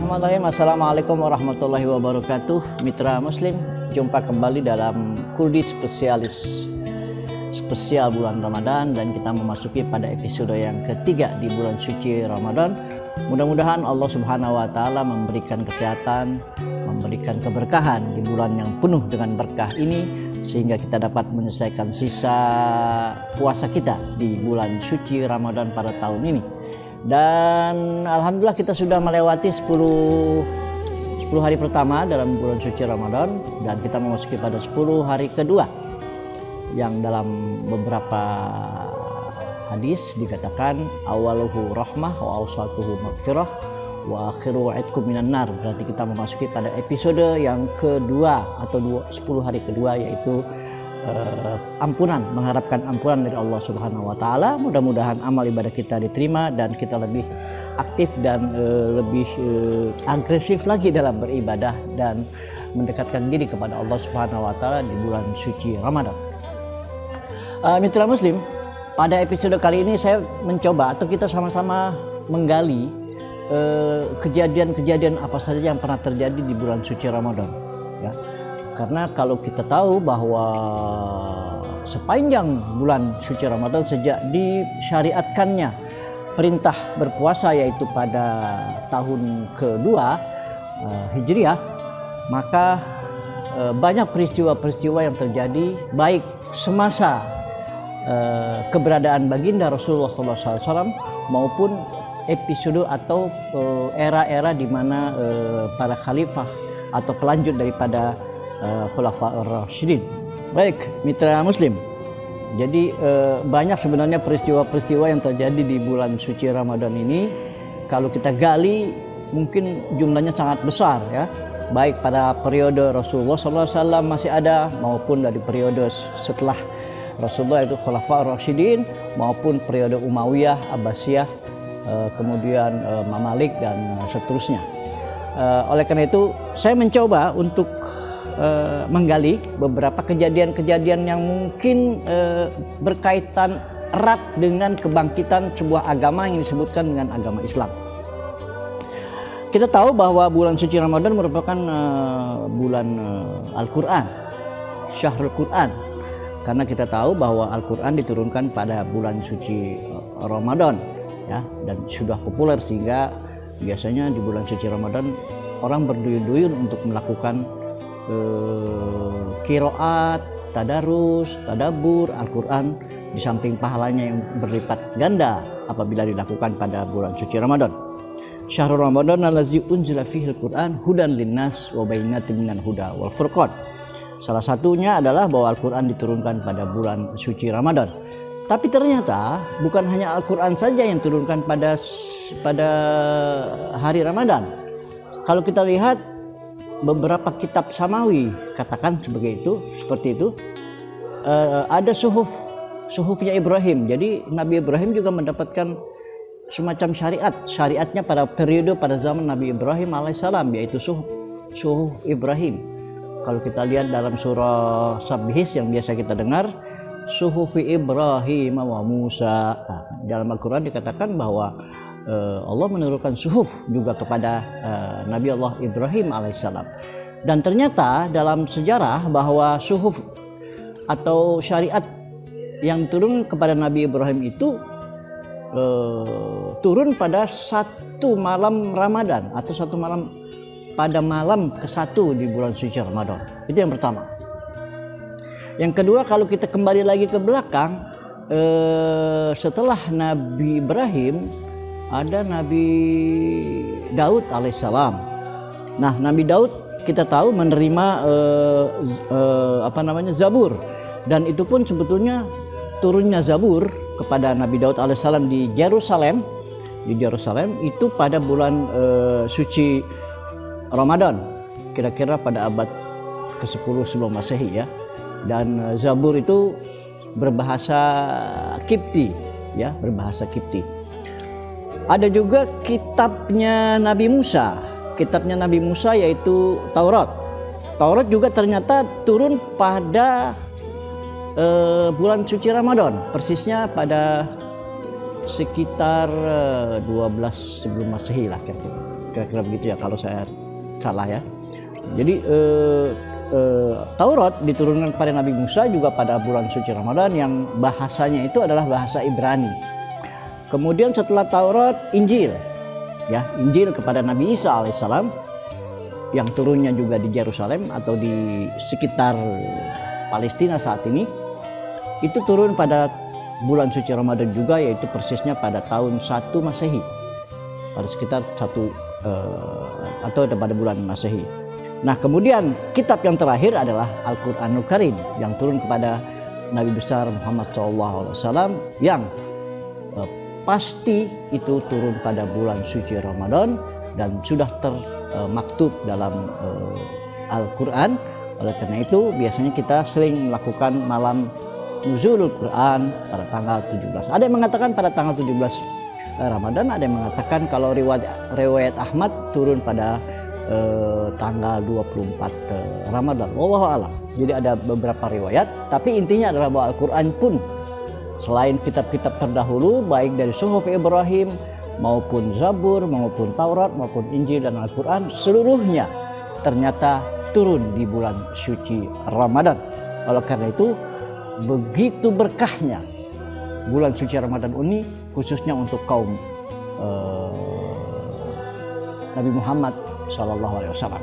Bismillahirrahmanirrahim. Assalamualaikum warahmatullahi wabarakatuh. Mitra Muslim, jumpa kembali dalam Kuldi spesial bulan Ramadan, dan kita memasuki pada episode yang ketiga di bulan suci Ramadan. Mudah-mudahan Allah Subhanahu wa taala memberikan kesehatan, memberikan keberkahan di bulan yang penuh dengan berkah ini, sehingga kita dapat menyelesaikan sisa puasa kita di bulan suci Ramadan pada tahun ini. Dan alhamdulillah kita sudah melewati 10 hari pertama dalam bulan suci Ramadan, dan kita memasuki pada 10 hari kedua, yang dalam beberapa hadis dikatakan awaluhu rahmah wa awsatuhu maghfirah wa akhiru wa'idkum minan nar. Berarti kita memasuki pada episode yang kedua atau 10 hari kedua, yaitu ampunan, mengharapkan ampunan dari Allah Subhanahu wa taala. Mudah-mudahan amal ibadah kita diterima dan kita lebih aktif dan lebih agresif lagi dalam beribadah dan mendekatkan diri kepada Allah Subhanahu wa taala di bulan suci Ramadan. Mitra Muslim, pada episode kali ini saya mencoba atau kita sama-sama menggali kejadian-kejadian apa saja yang pernah terjadi di bulan suci Ramadan, ya. Karena kalau kita tahu bahwa sepanjang bulan suci Ramadan, sejak disyariatkannya perintah berpuasa, yaitu pada tahun kedua Hijriah, maka banyak peristiwa-peristiwa yang terjadi baik semasa keberadaan baginda Rasulullah SAW maupun episode atau era-era di mana para khalifah atau pelanjut daripada Khulafaur Rasyidin. Baik, mitra Muslim. Jadi banyak sebenarnya peristiwa-peristiwa yang terjadi di bulan suci Ramadan ini. Kalau kita gali, mungkin jumlahnya sangat besar, ya. Baik pada periode Rasulullah SAW masih ada, maupun dari periode setelah Rasulullah, itu Khulafaur Rasyidin, maupun periode Umayyah, Abbasiyah, kemudian Mamalik dan seterusnya. Oleh karena itu saya mencoba untuk menggali beberapa kejadian-kejadian yang mungkin berkaitan erat dengan kebangkitan sebuah agama yang disebutkan dengan agama Islam. Kita tahu bahwa bulan suci Ramadan merupakan bulan Al-Quran, Syahrul Quran, karena kita tahu bahwa Al-Quran diturunkan pada bulan suci Ramadan, ya, dan sudah populer sehingga biasanya di bulan suci Ramadan orang berduyun-duyun untuk melakukan qiraat, tadarus, tadabbur Al-Quran, di samping pahalanya yang berlipat ganda apabila dilakukan pada bulan suci Ramadan. Syahrul Ramadan allazi unzila fihil Quran hudan linnas wa bayyinatin minal huda wal furqan. Salah satunya adalah bahwa Al-Quran diturunkan pada bulan suci Ramadan. Tapi ternyata bukan hanya Al-Quran saja yang diturunkan pada hari Ramadan. Kalau kita lihat beberapa kitab samawi, katakan seperti itu, ada suhufnya Ibrahim. Jadi Nabi Ibrahim juga mendapatkan semacam syariatnya pada zaman Nabi Ibrahim alaihissalam, yaitu suhuf Ibrahim. Kalau kita lihat dalam surah Sabbihis yang biasa kita dengar, suhufi Ibrahim wa Musa. Nah, dalam Al-Quran dikatakan bahwa Allah menurunkan suhuf juga kepada Nabi Allah Ibrahim alaihissalam. Dan ternyata dalam sejarah bahwa suhuf atau syariat yang turun kepada Nabi Ibrahim itu turun pada satu malam Ramadan, atau satu malam pada malam ke-1 di bulan suci Ramadan. Itu yang pertama. Yang kedua, kalau kita kembali lagi ke belakang, setelah Nabi Ibrahim ada Nabi Daud alaihissalam. Nah, Nabi Daud kita tahu menerima Zabur, dan itu pun sebetulnya turunnya Zabur kepada Nabi Daud alaihissalam di Yerusalem itu pada bulan suci Ramadan, kira-kira pada abad ke-10 sebelum Masehi, ya. Dan Zabur itu berbahasa Kipti, ya, berbahasa Kipti. Ada juga kitabnya Nabi Musa yaitu Taurat. Taurat juga ternyata turun pada bulan suci Ramadan, persisnya pada sekitar 12 sebelum Masehi lah kira-kira. kira-kira begitu ya kalau saya salah ya. Jadi Taurat diturunkan kepada Nabi Musa juga pada bulan suci Ramadan yang bahasanya itu adalah bahasa Ibrani. Kemudian setelah Taurat, Injil, ya, Injil kepada Nabi Isa alaihissalam yang turunnya juga di Yerusalem atau di sekitar Palestina saat ini, itu turun pada bulan suci Ramadan juga, yaitu persisnya pada tahun 1 Masehi, pada sekitar atau pada bulan Masehi. Nah, kemudian kitab yang terakhir adalah Al-Qur'anul Karim yang turun kepada Nabi besar Muhammad SAW yang pasti itu turun pada bulan suci Ramadan dan sudah termaktub dalam Al-Quran. Oleh karena itu biasanya kita sering melakukan malam nuzulul Quran pada tanggal 17. Ada yang mengatakan pada tanggal 17 Ramadan, ada yang mengatakan kalau riwayat Ahmad turun pada tanggal 24 Ramadan. Wallahu a'lam. Jadi ada beberapa riwayat, tapi intinya adalah bahwa Al-Quran pun selain kitab-kitab terdahulu baik dari Suhuf Ibrahim maupun Zabur maupun Taurat maupun Injil dan Al-Quran, seluruhnya ternyata turun di bulan suci Ramadan. Oleh karena itu begitu berkahnya bulan suci Ramadan ini, khususnya untuk kaum Nabi Muhammad SAW.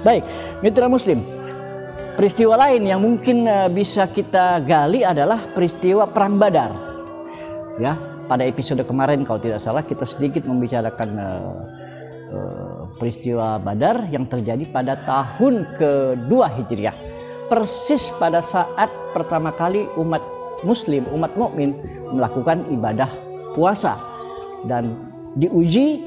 Baik, mitra Muslim, peristiwa lain yang mungkin bisa kita gali adalah peristiwa Perang Badar. Ya, pada episode kemarin kalau tidak salah kita sedikit membicarakan peristiwa Badar yang terjadi pada tahun kedua Hijriah. Persis pada saat pertama kali umat Muslim, umat mukmin melakukan ibadah puasa dan diuji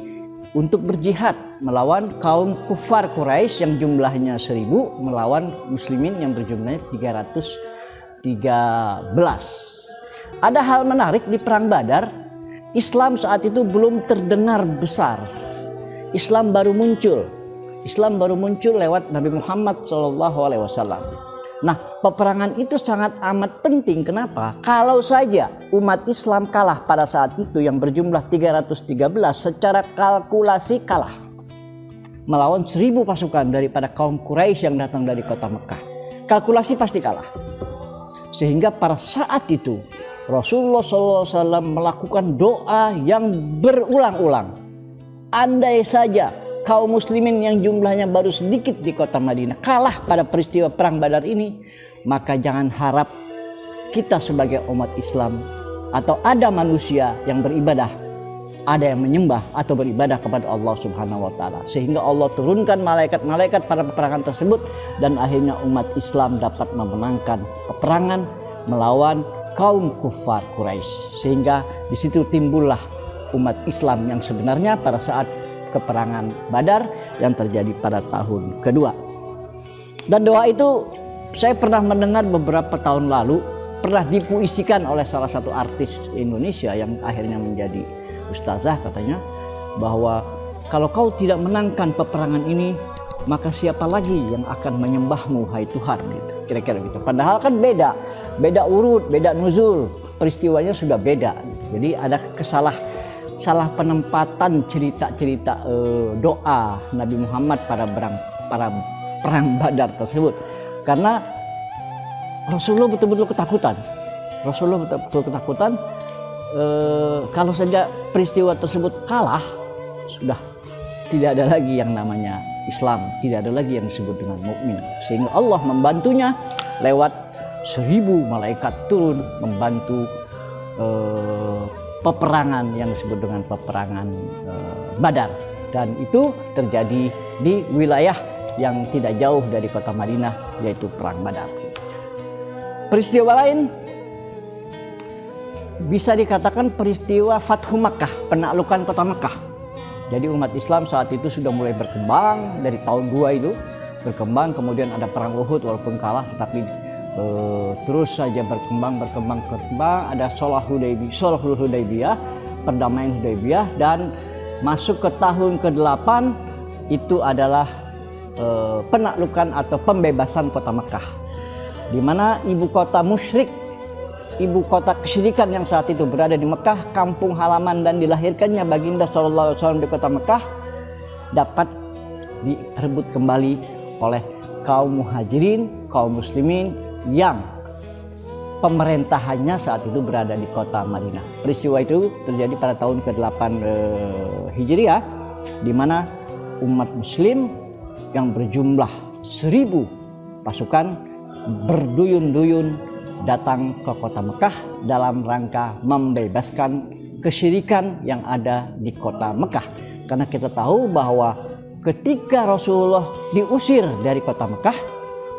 untuk berjihad melawan kaum kufar Quraisy yang jumlahnya 1000 melawan muslimin yang berjumlahnya 313. Ada hal menarik di Perang Badar, Islam saat itu belum terdengar besar. Islam baru muncul. Islam baru muncul lewat Nabi Muhammad SAW. Nah, peperangan itu sangat amat penting. Kenapa? Kalau saja umat Islam kalah pada saat itu yang berjumlah 313, secara kalkulasi kalah melawan 1000 pasukan daripada kaum Quraisy yang datang dari kota Mekah. Kalkulasi pasti kalah. Sehingga pada saat itu Rasulullah SAW melakukan doa yang berulang-ulang. Andai saja kaum muslimin yang jumlahnya baru sedikit di kota Madinah kalah pada peristiwa Perang Badar ini, maka jangan harap kita sebagai umat Islam atau ada manusia yang beribadah, ada yang menyembah atau beribadah kepada Allah Subhanahu wa Ta'ala, sehingga Allah turunkan malaikat-malaikat pada peperangan tersebut dan akhirnya umat Islam dapat memenangkan peperangan melawan kaum kufar Quraisy, sehingga di situ timbullah umat Islam yang sebenarnya pada saat keperangan Badar yang terjadi pada tahun kedua. Dan doa itu saya pernah mendengar beberapa tahun lalu, pernah dipuisikan oleh salah satu artis Indonesia yang akhirnya menjadi ustazah, katanya bahwa kalau kau tidak menangkan peperangan ini, maka siapa lagi yang akan menyembahmu, hai Tuhan, gitu. Kira-kira gitu. Padahal kan beda urut, beda nuzul, peristiwanya sudah beda. Jadi ada salah penempatan cerita-cerita doa Nabi Muhammad pada perang Badar tersebut, karena Rasulullah betul-betul ketakutan. Kalau saja peristiwa tersebut kalah, sudah tidak ada lagi yang namanya Islam, tidak ada lagi yang disebut dengan mukmin. Sehingga Allah membantunya lewat 1000 malaikat turun membantu peperangan yang disebut dengan peperangan Badar, dan itu terjadi di wilayah yang tidak jauh dari kota Madinah, yaitu Perang Badar. Peristiwa lain bisa dikatakan peristiwa Fathu Makkah, penaklukan kota Mekah. Jadi umat Islam saat itu sudah mulai berkembang dari tahun 2 itu berkembang, kemudian ada perang Uhud walaupun kalah, tetapi terus saja berkembang. Ada Sulhul Hudaybiyah, perdamaian Hudaybiyah, dan masuk ke tahun ke-8 itu adalah penaklukan atau pembebasan kota Mekah, di mana ibu kota musyrik, ibu kota kesyirikan yang saat itu berada di Mekah, kampung halaman dan dilahirkannya baginda SAW di kota Mekah, dapat direbut kembali oleh kaum muhajirin, kaum muslimin yang pemerintahannya saat itu berada di kota Madinah. Peristiwa itu terjadi pada tahun ke-8 Hijriah, di mana umat muslim yang berjumlah 1000 pasukan berduyun-duyun datang ke kota Mekah dalam rangka membebaskan kesyirikan yang ada di kota Mekah. Karena kita tahu bahwa ketika Rasulullah diusir dari kota Mekah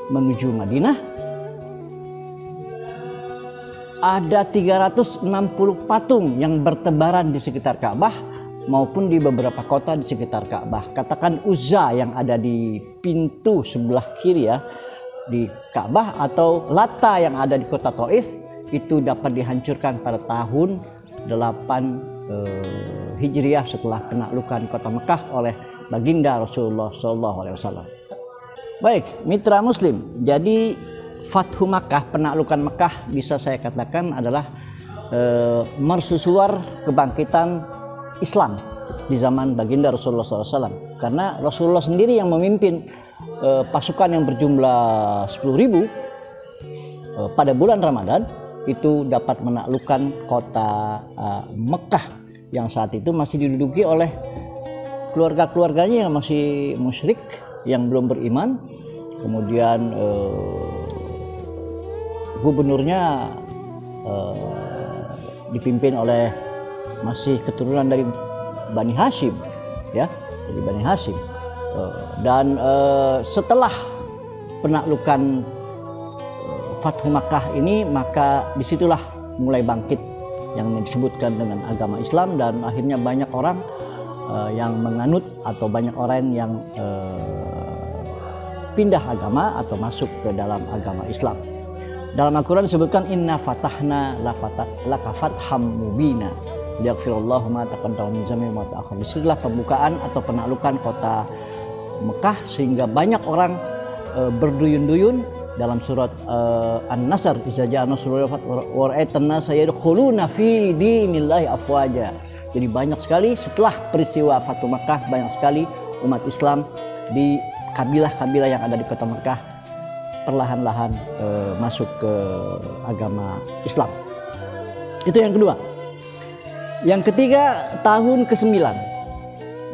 menuju Madinah, ada 360 patung yang bertebaran di sekitar Ka'bah maupun di beberapa kota di sekitar Ka'bah. Katakan Uzza yang ada di pintu sebelah kiri ya di Ka'bah, atau Lata yang ada di kota Taif, itu dapat dihancurkan pada tahun 8 Hijriah setelah penaklukan kota Mekah oleh baginda Rasulullah SAW. Baik, mitra Muslim, jadi Fathu Makkah, penaklukan Mekah, bisa saya katakan adalah mercusuar kebangkitan Islam di zaman baginda Rasulullah SAW. Karena Rasulullah sendiri yang memimpin pasukan yang berjumlah 10.000 pada bulan Ramadan itu dapat menaklukkan kota Mekah yang saat itu masih diduduki oleh keluarga-keluarganya yang masih musyrik, yang belum beriman. Kemudian gubernurnya dipimpin oleh masih keturunan dari Bani Hashim, ya, dari Bani Hashim. Dan setelah penaklukan Fathu Makkah ini, maka disitulah mulai bangkit yang disebutkan dengan agama Islam, dan akhirnya banyak orang yang menganut atau banyak orang yang pindah agama atau masuk ke dalam agama Islam. Dalam Al-Quran disebutkan inna fatahna laka fatham mubina liyaghfirallahu ma taqaddama min dzambi wa ma ta'akhkhar. Disitulah pembukaan atau penaklukan kota Mekah sehingga banyak orang berduyun-duyun. Dalam surat An-Nasr, idza ja'a nasrullahi wa ra'aitan nasa yadkhuluna fi dinillahi afwaja. Jadi banyak sekali setelah peristiwa Fathu Makkah, banyak sekali umat Islam di kabilah-kabilah yang ada di kota Mekah perlahan-lahan masuk ke agama Islam. Itu yang kedua. Yang ketiga, tahun ke-9.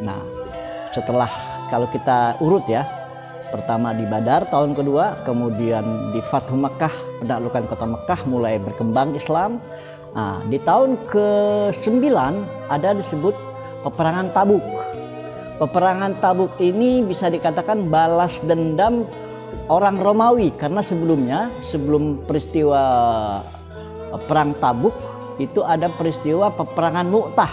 Nah, setelah kalau kita urut ya, pertama di Badar tahun kedua, kemudian di Fathu Makkah, penaklukan kota Mekah, mulai berkembang Islam. Nah, di tahun ke-9 ada disebut peperangan Tabuk. Peperangan Tabuk ini bisa dikatakan balas dendam orang Romawi, karena sebelum peristiwa perang Tabuk itu ada peristiwa peperangan Mu'tah,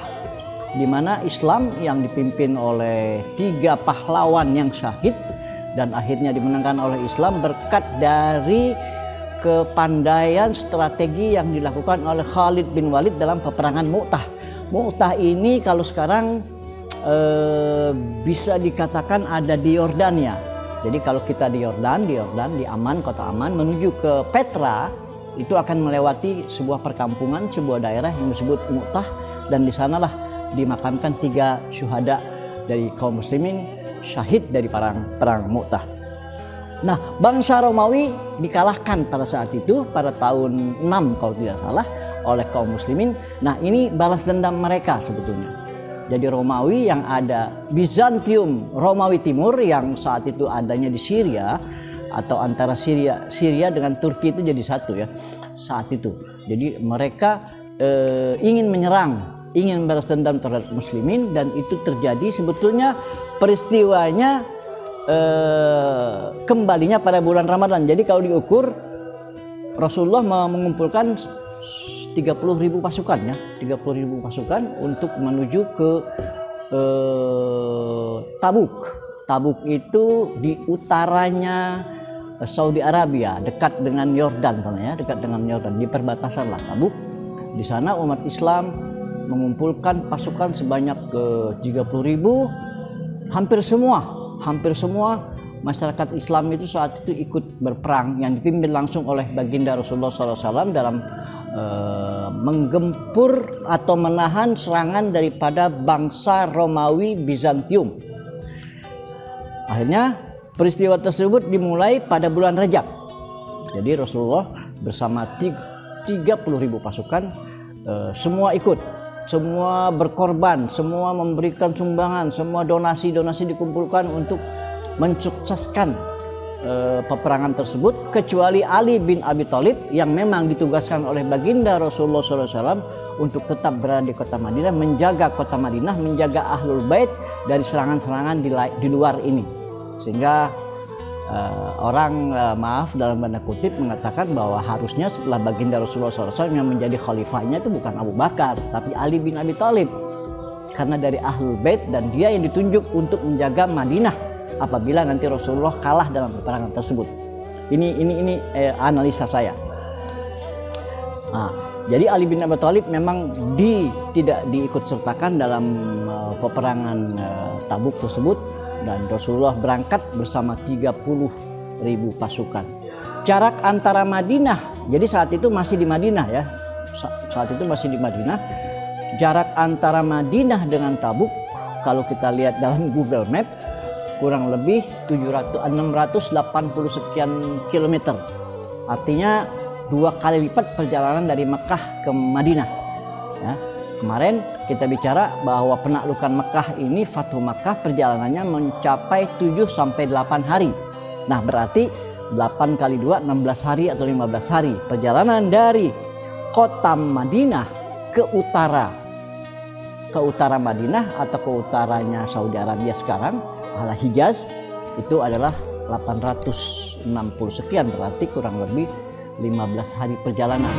di mana Islam yang dipimpin oleh 3 pahlawan yang syahid dan akhirnya dimenangkan oleh Islam berkat dari kepandaian strategi yang dilakukan oleh Khalid bin Walid dalam peperangan Mu'tah. Mu'tah ini kalau sekarang bisa dikatakan ada di Yordania. Jadi kalau kita di Yordan, di Aman, kota Aman, menuju ke Petra, itu akan melewati sebuah perkampungan, sebuah daerah yang disebut Mu'tah, dan di sanalah dimakamkan 3 syuhada dari kaum muslimin syahid dari perang Mu'tah. Nah, bangsa Romawi dikalahkan pada saat itu, pada tahun 6 kalau tidak salah, oleh kaum muslimin. Nah, ini balas dendam mereka sebetulnya. Jadi Romawi yang ada, Bizantium Romawi Timur yang saat itu adanya di Syria, atau antara Syria dengan Turki itu jadi satu ya saat itu. Jadi mereka ingin menyerang, ingin balas dendam terhadap muslimin, dan itu terjadi sebetulnya peristiwanya kembalinya pada bulan Ramadan. Jadi kalau diukur, Rasulullah mengumpulkan 30.000 pasukan ya, 30.000 pasukan untuk menuju ke Tabuk. Tabuk itu di utaranya Saudi Arabia, dekat dengan Yordan, ya, dekat dengan Yordan, di perbatasan lah Tabuk. Di sana umat Islam mengumpulkan pasukan sebanyak 30.000. Hampir semua masyarakat Islam itu saat itu ikut berperang, yang dipimpin langsung oleh baginda Rasulullah SAW dalam menggempur atau menahan serangan daripada bangsa Romawi Bizantium. Akhirnya peristiwa tersebut dimulai pada bulan Rajab. Jadi Rasulullah bersama 30.000 pasukan, semua ikut, semua berkorban, semua memberikan sumbangan, semua donasi-donasi dikumpulkan untuk mensukseskan peperangan tersebut, kecuali Ali bin Abi Thalib yang memang ditugaskan oleh baginda Rasulullah SAW untuk tetap berada di kota Madinah, menjaga kota Madinah, menjaga Ahlul Bait dari serangan-serangan di luar ini. Sehingga orang maaf dalam tanda kutip mengatakan bahwa harusnya setelah baginda Rasulullah SAW yang menjadi khalifahnya itu bukan Abu Bakar, tapi Ali bin Abi Thalib, karena dari Ahlul Bait dan dia yang ditunjuk untuk menjaga Madinah apabila nanti Rasulullah kalah dalam peperangan tersebut. Ini analisa saya. Nah, jadi Ali bin Abi Thalib memang tidak diikut sertakan dalam peperangan Tabuk tersebut, dan Rasulullah berangkat bersama 30.000 pasukan. Jarak antara Madinah, jadi saat itu masih di Madinah ya. Saat itu masih di Madinah. Jarak antara Madinah dengan Tabuk kalau kita lihat dalam Google Map kurang lebih 680 sekian kilometer. Artinya 2 kali lipat perjalanan dari Mekah ke Madinah. Ya. Kemarin kita bicara bahwa penaklukan Mekah ini, Fathu Mekah, perjalanannya mencapai 7 sampai 8 hari. Nah, berarti 8 kali 2 16 hari atau 15 hari perjalanan dari kota Madinah ke utara Madinah atau ke utaranya Saudi Arabia sekarang, ala Hijaz, itu adalah 860 sekian, berarti kurang lebih 15 hari perjalanan.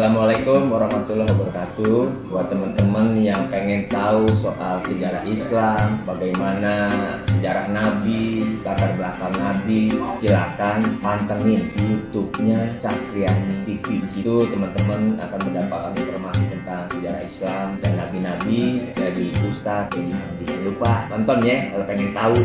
Assalamualaikum warahmatullahi wabarakatuh. Buat teman-teman yang pengen tahu soal sejarah Islam, bagaimana sejarah Nabi, latar belakang Nabi, silakan pantengin YouTube-nya Cakriyani TV. Di situ teman-teman akan mendapatkan informasi tentang sejarah Islam dan nabi-nabi dari Ustadz. Jangan lupa nonton ya kalau pengen tahu.